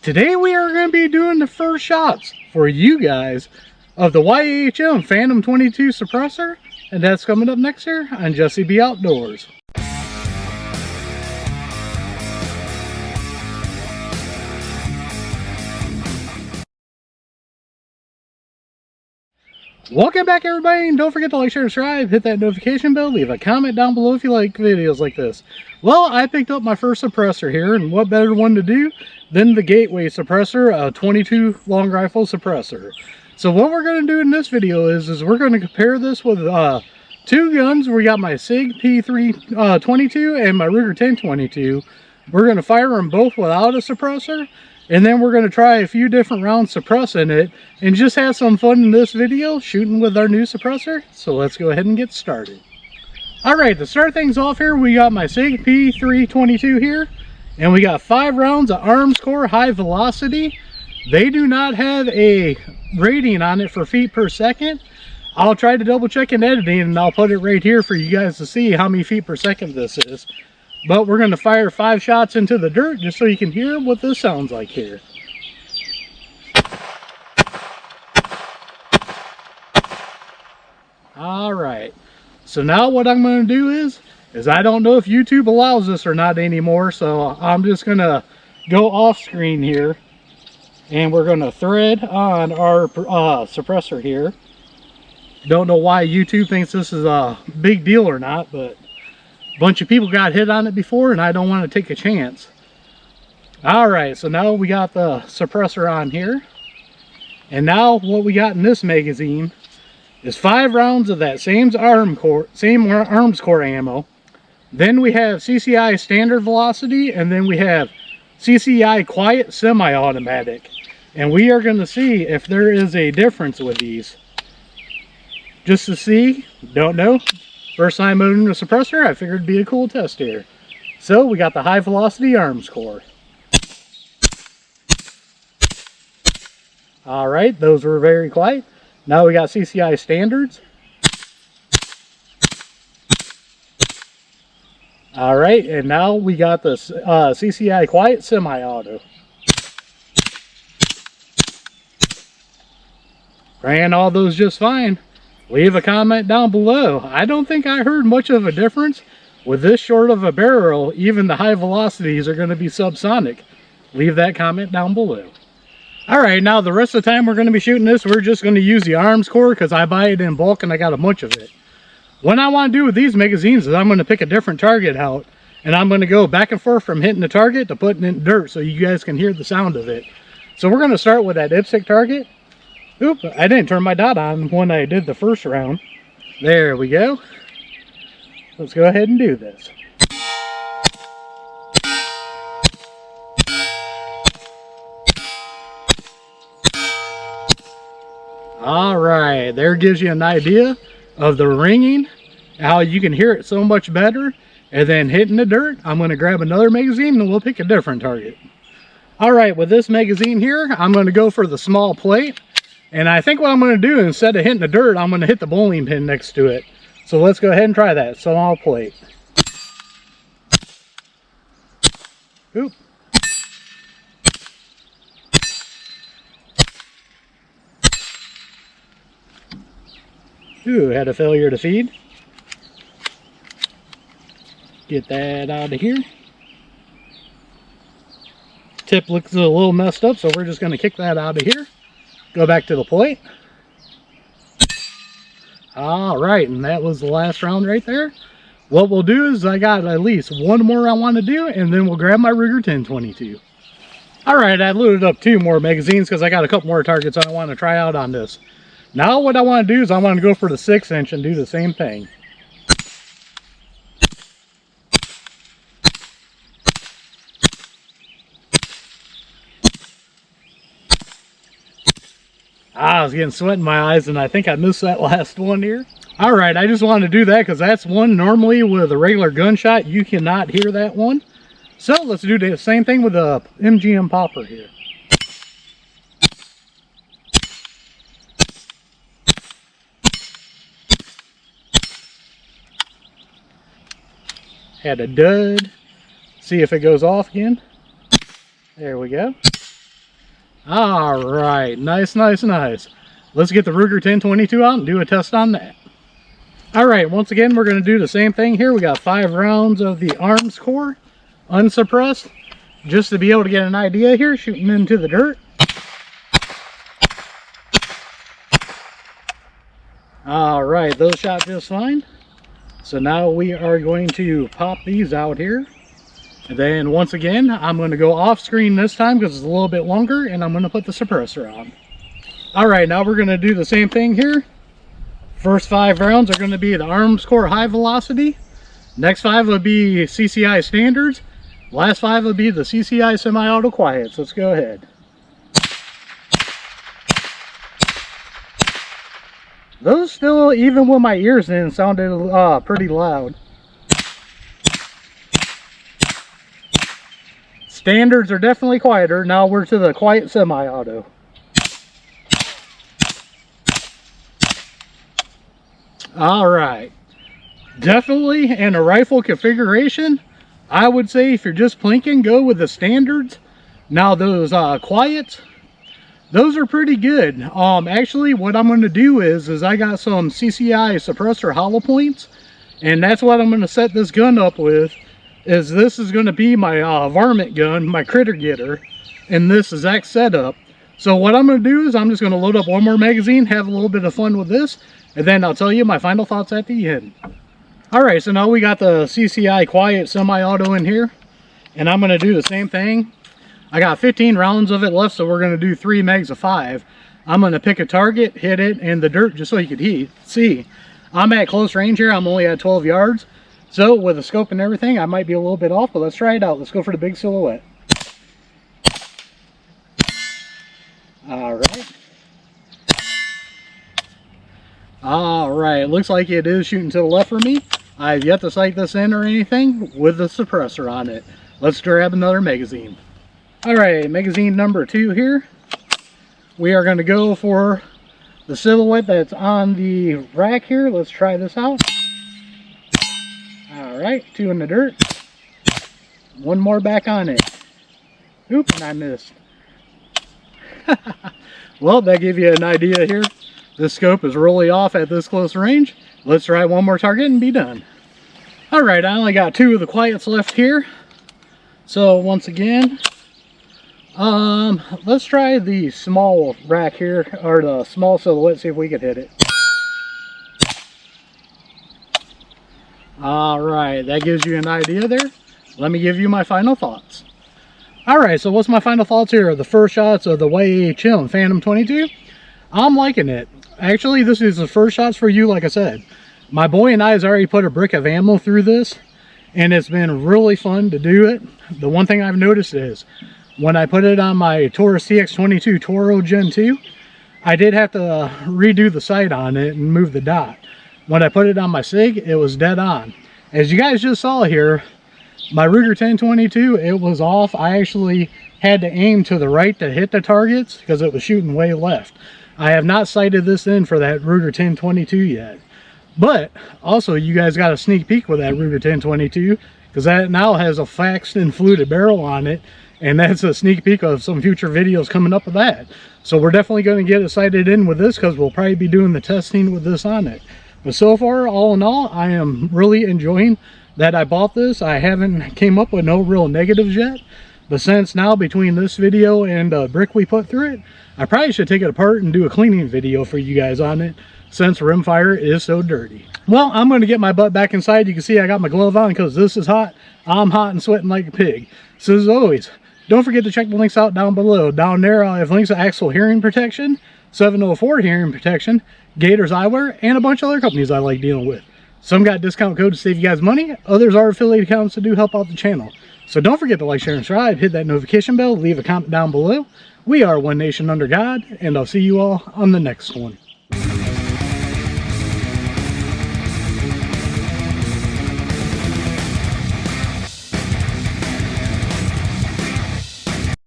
Today we are going to be doing the first shots for you guys of the YHM Phantom 22 suppressor, and that's coming up next here on Jesse B Outdoors. Welcome back everybody, and don't forget to like, share, and subscribe, hit that notification bell, leave a comment down below if you like videos like this. Well, I picked up my first suppressor here, and what better one to do than the Gateway suppressor, a 22 long rifle suppressor. So what we're going to do in this video is we're going to compare this with two guns. We got my Sig P322 and my Ruger 1022. We're going to fire them both without a suppressor. And then we're going to try a few different rounds suppressing it and just have some fun in this video shooting with our new suppressor. So let's go ahead and get started. Alright, to start things off here, we got my Sig P322 here. And we got 5 rounds of Arms Core high velocity. They do not have a rating on it for feet per second. I'll try to double check in editing and I'll put it right here for you guys to see how many feet per second this is. But we're going to fire 5 shots into the dirt just so you can hear what this sounds like here. Alright, so now what I'm going to do is I don't know if YouTube allows this or not anymore, so I'm just going to go off screen here. And we're going to thread on our suppressor here. Don't know why YouTube thinks this is a big deal or not, but bunch of people got hit on it before and I don't want to take a chance. Alright, so now we got the suppressor on here. And now what we got in this magazine is 5 rounds of that same arms core ammo. Then we have CCI standard velocity, and then we have CCI quiet semi-automatic. And we are going to see if there is a difference with these. Just to see, don't know. First time owning a suppressor, I figured it'd be a cool test here. So we got the high velocity arms core. Alright, those were very quiet. Now we got CCI standards. Alright, and now we got the CCI quiet semi-auto. Ran all those just fine. Leave a comment down below. I don't think I heard much of a difference. With this short of a barrel, even the high velocities are going to be subsonic. Leave that comment down below. Alright, now the rest of the time we're going to be shooting this, we're just going to use the arms core because I buy it in bulk and I got a bunch of it. What I want to do with these magazines is I'm going to pick a different target out. And I'm going to go back and forth from hitting the target to putting it in dirt so you guys can hear the sound of it. So we're going to start with that IPSC target. Oop, I didn't turn my dot on when I did the first round. There we go. Let's go ahead and do this. Alright, there gives you an idea of the ringing, how you can hear it so much better. And then hitting the dirt, I'm going to grab another magazine and we'll pick a different target. Alright, with this magazine here, I'm going to go for the small plate. And I think what I'm going to do, instead of hitting the dirt, I'm going to hit the bowling pin next to it. So let's go ahead and try that. Small plate. Oop. Ooh, had a failure to feed. Get that out of here. Tip looks a little messed up, so we're just going to kick that out of here. Go back to the plate. Alright, and that was the last round right there. What we'll do is I got at least one more I want to do, and then we'll grab my Ruger 1022. Alright, I loaded up 2 more magazines because I got a couple more targets I want to try out on this. Now what I want to do is I want to go for the 6-inch and do the same thing. I was getting sweat in my eyes and I think I missed that last one here. Alright, I just wanted to do that because that's one normally with a regular gunshot you cannot hear that one. So let's do the same thing with the MGM popper here. Had a dud. See if it goes off again. There we go. All right, nice, nice, nice. Let's get the Ruger 1022 out and do a test on that. All right, once again, we're going to do the same thing here. We got 5 rounds of the arms core, unsuppressed, just to be able to get an idea here, shooting into the dirt. All right, those shot just fine. So now we are going to pop these out here. And then once again, I'm going to go off screen this time because it's a little bit longer, and I'm going to put the suppressor on. All right, now we're going to do the same thing here. First 5 rounds are going to be the arms core high velocity. Next 5 will be CCI standards. Last 5 will be the CCI semi-auto quiets. Let's go ahead. Those still, even with my ears in, sounded pretty loud. Standards are definitely quieter. Now we're to the quiet semi-auto. All right, definitely in a rifle configuration, I would say if you're just plinking, go with the standards. Now those quiets, those are pretty good. Actually, what I'm going to do is I got some CCI suppressor hollow points, and that's what I'm going to set this gun up with. This is going to be my varmint gun, my critter getter, in this exact setup. So what I'm going to do is I'm just going to load up one more magazine, have a little bit of fun with this, and then I'll tell you my final thoughts at the end. All right, so now we got the CCI quiet semi-auto in here, and I'm going to do the same thing. I got 15 rounds of it left, so we're going to do 3 mags of 5. I'm going to pick a target, hit it in the dirt just so you could see. I'm at close range here. I'm only at 12 yards. So with the scope and everything, I might be a little bit off, but let's try it out. Let's go for the big silhouette. All right. All right, looks like it is shooting to the left for me. I've yet to sight this in or anything with the suppressor on it. Let's grab another magazine. All right, magazine number 2 here. We are going to go for the silhouette that's on the rack here. Let's try this out. All right, 2 in the dirt. 1 more back on it. Oop, and I missed. Well, that gives you an idea here. This scope is really off at this close range. Let's try one more target and be done. All right, I only got 2 of the quiets left here. So once again, let's try the small rack here, or the small silhouette, see if we can hit it. All right, that gives you an idea there. Let me give you my final thoughts. All right, so what's my final thoughts here? The first shots of the YHM Phantom 22. I'm liking it. Actually, this is the first shots for you, like I said. My boy and I has already put a brick of ammo through this, and it's been really fun to do it. The one thing I've noticed is, when I put it on my Taurus TX22 Toro Gen 2, I did have to redo the sight on it and move the dot. When I put it on my Sig, it was dead on. As you guys just saw here, my Ruger 1022, it was off. I actually had to aim to the right to hit the targets because it was shooting way left. I have not sighted this in for that Ruger 1022 yet. But also, you guys got a sneak peek with that Ruger 1022 because that now has a faxed and fluted barrel on it, and that's a sneak peek of some future videos coming up with that. So we're definitely going to get it sighted in with this because we'll probably be doing the testing with this on it. But so far, all in all, I am really enjoying that I bought this. I haven't came up with no real negatives yet. But since now, between this video and the brick we put through it, I probably should take it apart and do a cleaning video for you guys on it, since Rimfire is so dirty. Well, I'm going to get my butt back inside. You can see I got my glove on because this is hot. I'm hot and sweating like a pig. So as always, don't forget to check the links out down below. Down there, I have links to Axel Hearing Protection, 704 Hearing Protection, Gators Eyewear, and a bunch of other companies I like dealing with. Some got discount code to save you guys money. Others are affiliate accounts that do help out the channel. So don't forget to like, share, and subscribe. Hit that notification bell. Leave a comment down below. We are one nation under God, and I'll see you all on the next one.